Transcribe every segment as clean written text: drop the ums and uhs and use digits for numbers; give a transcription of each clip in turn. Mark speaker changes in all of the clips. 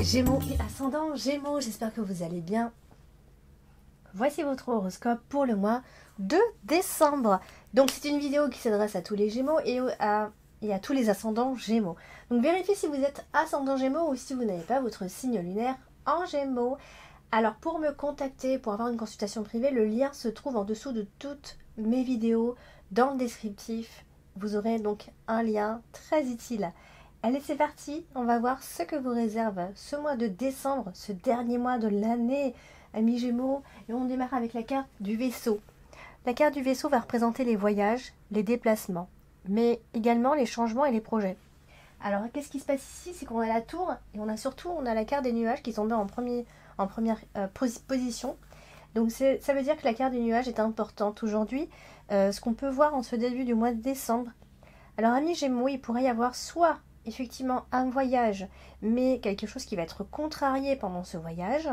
Speaker 1: Gémeaux et ascendant Gémeaux, j'espère que vous allez bien. Voici votre horoscope pour le mois de décembre. Donc c'est une vidéo qui s'adresse à tous les Gémeaux et à tous les ascendants Gémeaux. Donc vérifiez si vous êtes ascendant Gémeaux ou si vous n'avez pas votre signe lunaire en Gémeaux. Alors pour me contacter, pour avoir une consultation privée, le lien se trouve en dessous de toutes mes vidéos dans le descriptif. Vous aurez donc un lien très utile. Allez, c'est parti, on va voir ce que vous réserve ce mois de décembre, ce dernier mois de l'année, amis Gémeaux. Et on démarre avec la carte du vaisseau. La carte du vaisseau va représenter les voyages, les déplacements, mais également les changements et les projets. Alors, qu'est-ce qui se passe ici? C'est qu'on a la tour et on a la carte des nuages qui sont en première position. Donc, ça veut dire que la carte des nuages est importante aujourd'hui. Ce qu'on peut voir en ce début du mois de décembre. Alors, amis Gémeaux, il pourrait y avoir soit effectivement un voyage, mais quelque chose qui va être contrarié pendant ce voyage,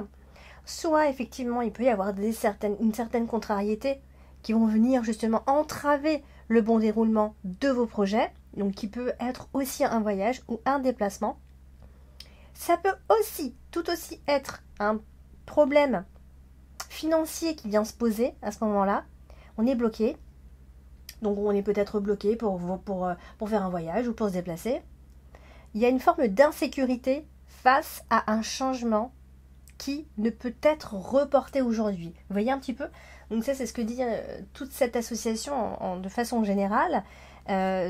Speaker 1: soit effectivement il peut y avoir une certaine contrariété qui vont venir justement entraver le bon déroulement de vos projets, donc qui peut être aussi un voyage ou un déplacement. Ça peut aussi, tout aussi être un problème financier qui vient se poser à ce moment-là. On est bloqué, donc on est peut-être bloqué pour faire un voyage ou pour se déplacer. Il y a une forme d'insécurité face à un changement qui ne peut être reporté aujourd'hui. Vous voyez un petit peu? Donc ça, c'est ce que dit toute cette association de façon générale.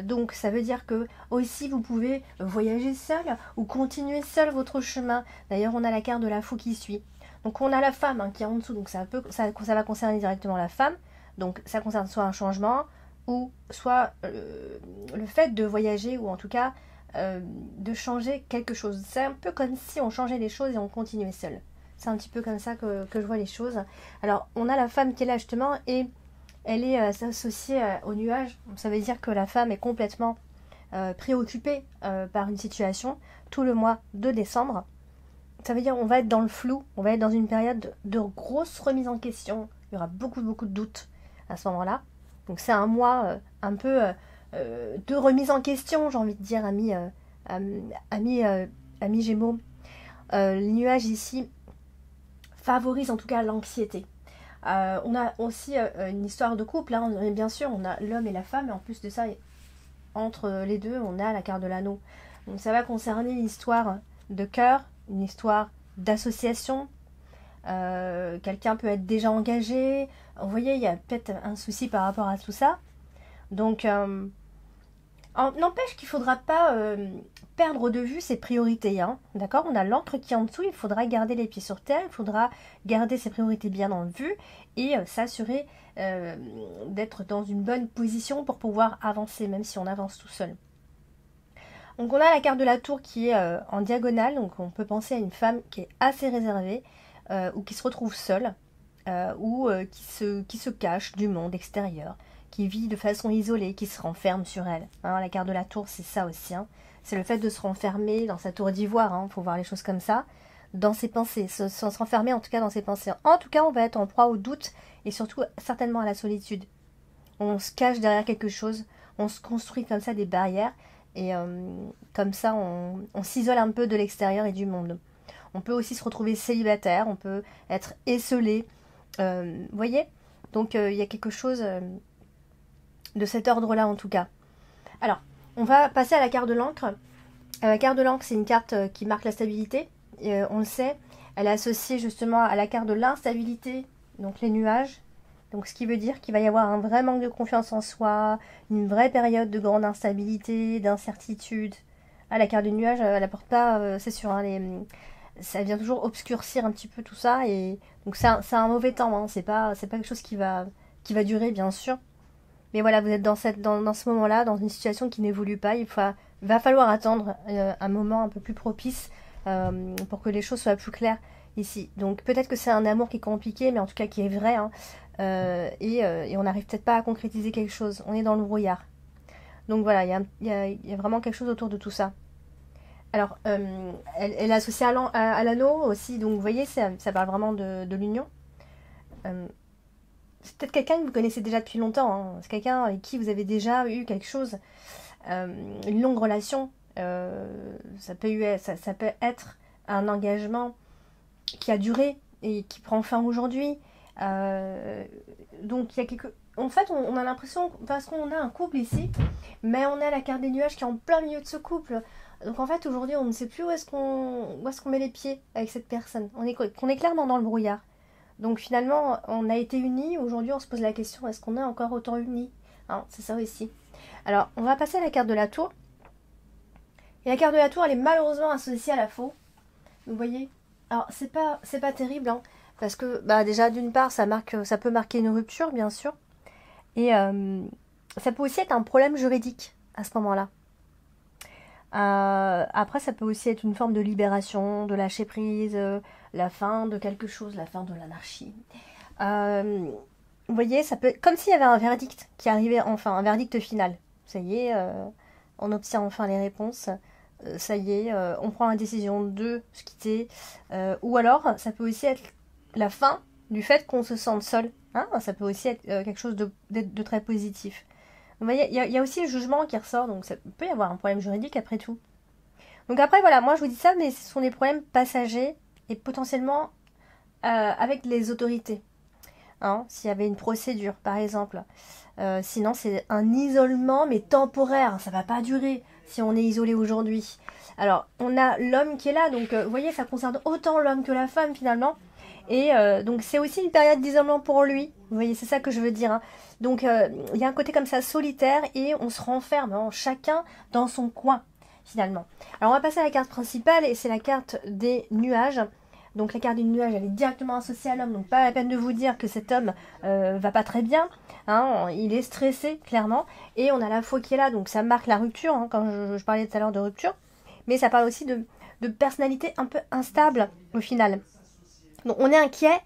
Speaker 1: Donc ça veut dire que aussi vous pouvez voyager seul ou continuer seul votre chemin. D'ailleurs, on a la carte de la fou qui suit. Donc on a la femme qui est en dessous, donc ça va concerner directement la femme. Donc ça concerne soit un changement ou soit le fait de voyager ou en tout cas de changer quelque chose. C'est un peu comme si on changeait les choses et on continuait seul. C'est un petit peu comme ça que je vois les choses. Alors, on a la femme qui est là justement et elle est associée aux nuages. Ça veut dire que la femme est complètement préoccupée par une situation tout le mois de décembre. Ça veut dire qu'on va être dans le flou, on va être dans une période de grosse remise en question. Il y aura beaucoup de doutes à ce moment-là. Donc c'est un mois un peu de remise en question, j'ai envie de dire, amis Gémeaux. Les nuages ici favorisent en tout cas l'anxiété. On a aussi une histoire de couple, hein. Bien sûr, on a l'homme et la femme, et en plus de ça, entre les deux, on a la carte de l'anneau. Donc ça va concerner une histoire de cœur, une histoire d'association. Quelqu'un peut être déjà engagé. Vous voyez, il y a peut-être un souci par rapport à tout ça. Donc, n'empêche qu'il ne faudra pas perdre de vue ses priorités. Hein. D'accord? On a l'encre qui est en dessous, il faudra garder les pieds sur terre, il faudra garder ses priorités bien en vue et s'assurer d'être dans une bonne position pour pouvoir avancer, même si on avance tout seul. Donc on a la carte de la tour qui est en diagonale, donc on peut penser à une femme qui est assez réservée ou qui se retrouve seule ou qui se cache du monde extérieur, qui vit de façon isolée, qui se renferme sur elle. Hein, la carte de la tour, c'est ça aussi. Hein. C'est le fait de se renfermer dans sa tour d'ivoire, hein, faut voir les choses comme ça, dans ses pensées, se renfermer en tout cas dans ses pensées. En tout cas, on va être en proie au doute et surtout certainement à la solitude. On se cache derrière quelque chose, on se construit comme ça des barrières et comme ça, on s'isole un peu de l'extérieur et du monde. On peut aussi se retrouver célibataire, on peut être esseulé. Vous voyez? Donc, il y a quelque chose de cet ordre-là, en tout cas. Alors, on va passer à la carte de l'encre. La carte de l'encre, c'est une carte qui marque la stabilité. On le sait, elle est associée justement à la carte de l'instabilité, donc les nuages. Donc, ce qui veut dire qu'il va y avoir un vrai manque de confiance en soi, une vraie période de grande instabilité, d'incertitude. Ah, la carte de nuages, elle apporte pas, c'est sûr, hein, ça vient toujours obscurcir un petit peu tout ça. Et donc, c'est un mauvais temps. Hein, c'est pas quelque chose qui va durer, bien sûr. Mais voilà, vous êtes dans ce moment-là, dans une situation qui n'évolue pas. Va falloir attendre un moment un peu plus propice pour que les choses soient plus claires ici. Donc peut-être que c'est un amour qui est compliqué, mais en tout cas qui est vrai. Hein, et on n'arrive peut-être pas à concrétiser quelque chose. On est dans le brouillard. Donc voilà, il y a vraiment quelque chose autour de tout ça. Alors, elle est associée à l'anneau aussi. Donc vous voyez, ça parle vraiment de l'union. C'est peut-être quelqu'un que vous connaissez déjà depuis longtemps. Hein. C'est quelqu'un avec qui vous avez déjà eu quelque chose. Une longue relation. Ça peut être un engagement qui a duré et qui prend fin aujourd'hui. Donc il y a quelque... En fait, on a l'impression, parce qu'on a un couple ici, mais on a la carte des nuages qui est en plein milieu de ce couple. Donc en fait, aujourd'hui, on ne sait plus où est-ce qu'on met les pieds avec cette personne. On est clairement dans le brouillard. Donc finalement, on a été unis. Aujourd'hui, on se pose la question, est-ce qu'on est encore autant unis, hein? C'est ça aussi. Alors, on va passer à la carte de la tour. Et la carte de la tour, elle est malheureusement associée à la faux. Vous voyez? Alors, c'est pas terrible, hein, parce que bah, déjà, d'une part, ça peut marquer une rupture, bien sûr. Et ça peut aussi être un problème juridique à ce moment-là. Après, ça peut aussi être une forme de libération, de lâcher prise, la fin de quelque chose, la fin de l'anarchie. Vous voyez, ça peut être comme s'il y avait un verdict qui arrivait enfin, un verdict final. Ça y est, on obtient enfin les réponses. Ça y est, on prend la décision de se quitter. Ou alors, ça peut aussi être la fin du fait qu'on se sente seul. Hein, ça peut aussi être quelque chose de très positif. Vous voyez, il y a aussi le jugement qui ressort, donc ça peut y avoir un problème juridique après tout. Donc après, voilà, moi je vous dis ça, mais ce sont des problèmes passagers et potentiellement avec les autorités. Hein, s'il y avait une procédure, par exemple. Sinon, c'est un isolement, mais temporaire. Ça va pas durer si on est isolé aujourd'hui. Alors, on a l'homme qui est là, donc vous voyez, ça concerne autant l'homme que la femme finalement. Et donc c'est aussi une période d'isolement pour lui. Vous voyez, c'est ça que je veux dire. Hein. Donc il y a un côté comme ça solitaire et on se renferme, hein, chacun dans son coin finalement. Alors on va passer à la carte principale et c'est la carte des nuages. Donc la carte des nuages, elle est directement associée à l'homme. Donc pas la peine de vous dire que cet homme va pas très bien. Hein, il est stressé clairement. Et on a la faux qui est là. Donc ça marque la rupture, hein, quand je parlais tout à l'heure de rupture. Mais ça parle aussi de personnalité un peu instable au final. Donc on est inquiet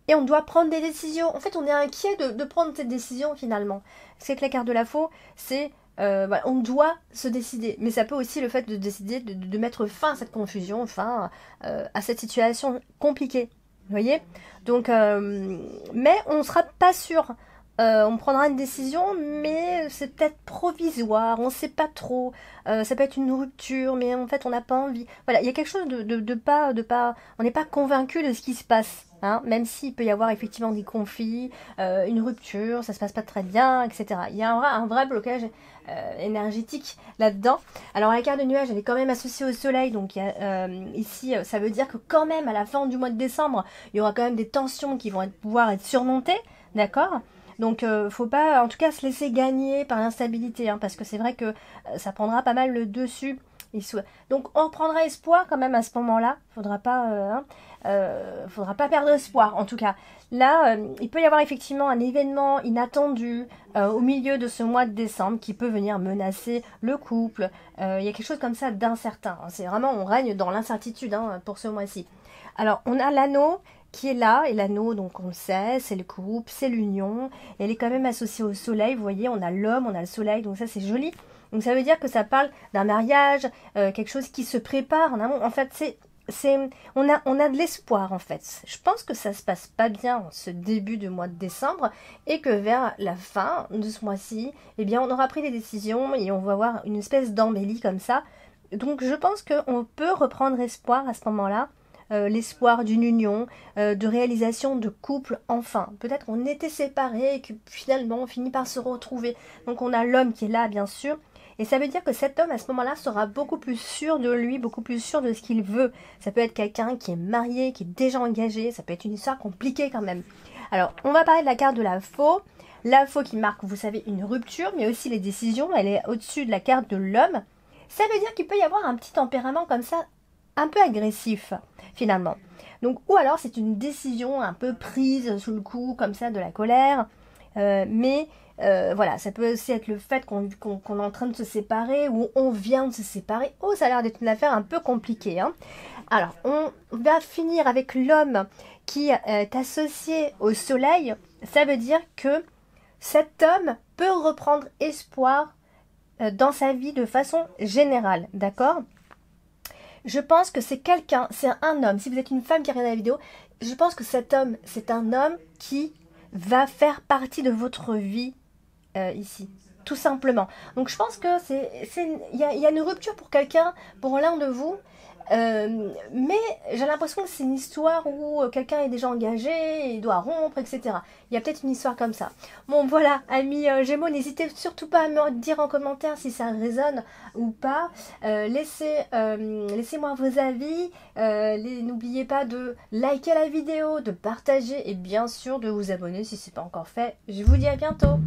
Speaker 1: et on doit prendre des décisions. En fait, on est inquiet de prendre cette décision finalement. C'est que la carte de la faux, c'est voilà, on doit se décider. Mais ça peut aussi le fait de décider de mettre fin à cette confusion, fin à cette situation compliquée. Vous voyez? Donc, mais on ne sera pas sûr. On prendra une décision, mais c'est peut-être provisoire, on ne sait pas trop. Ça peut être une rupture, mais en fait on n'a pas envie. Voilà, il y a quelque chose de pas, on n'est pas convaincu de ce qui se passe, hein, même s'il peut y avoir effectivement des conflits, une rupture, ça se passe pas très bien, etc. Il y a un vrai blocage énergétique là-dedans. Alors la carte de nuage, elle est quand même associée au soleil, donc ici ça veut dire que quand même à la fin du mois de décembre, il y aura quand même des tensions qui vont pouvoir être surmontées, d'accord ? Donc faut pas en tout cas se laisser gagner par l'instabilité, hein, parce que c'est vrai que ça prendra pas mal le dessus. Donc on reprendra espoir quand même à ce moment-là. Faudra pas perdre espoir en tout cas. Là, il peut y avoir effectivement un événement inattendu au milieu de ce mois de décembre qui peut venir menacer le couple. Il y a quelque chose comme ça d'incertain. C'est vraiment, on règne dans l'incertitude, hein, pour ce mois-ci. Alors on a l'anneau qui est là, et l'anneau, donc on le sait, c'est le couple, c'est l'union, elle est quand même associée au soleil, vous voyez, on a l'homme, on a le soleil, donc ça c'est joli. Donc ça veut dire que ça parle d'un mariage, quelque chose qui se prépare en amont. En fait, on a de l'espoir en fait. Je pense que ça se passe pas bien en ce début de mois de décembre, et que vers la fin de ce mois-ci, eh bien on aura pris des décisions, et on va avoir une espèce d'embellie comme ça. Donc je pense qu'on peut reprendre espoir à ce moment-là. L'espoir d'une union, de réalisation de couple enfin. Peut-être qu'on était séparés et que finalement on finit par se retrouver. Donc on a l'homme qui est là bien sûr. Et ça veut dire que cet homme à ce moment-là sera beaucoup plus sûr de lui, beaucoup plus sûr de ce qu'il veut. Ça peut être quelqu'un qui est marié, qui est déjà engagé. Ça peut être une histoire compliquée quand même. Alors on va parler de la carte de la faux. La faux qui marque, vous savez, une rupture, mais aussi les décisions. Elle est au-dessus de la carte de l'homme. Ça veut dire qu'il peut y avoir un petit tempérament comme ça, un peu agressif finalement. Donc ou alors c'est une décision un peu prise sous le coup comme ça de la colère, mais voilà, ça peut aussi être le fait qu'on est en train de se séparer ou on vient de se séparer. Oh, ça a l'air d'être une affaire un peu compliquée, hein. Alors on va finir avec l'homme qui est associé au soleil. Ça veut dire que cet homme peut reprendre espoir dans sa vie de façon générale, d'accord ? Je pense que c'est quelqu'un, c'est un homme. Si vous êtes une femme qui regarde la vidéo, je pense que cet homme, c'est un homme qui va faire partie de votre vie ici. tout simplement. Donc je pense que il y a une rupture pour quelqu'un, pour l'un de vous. Mais j'ai l'impression que c'est une histoire où quelqu'un est déjà engagé, il doit rompre, etc. Il y a peut-être une histoire comme ça. Bon voilà, amis Gémeaux, n'hésitez surtout pas à me dire en commentaire si ça résonne ou pas. Laissez-moi vos avis. N'oubliez pas de liker la vidéo, de partager et bien sûr de vous abonner si ce n'est pas encore fait. Je vous dis à bientôt.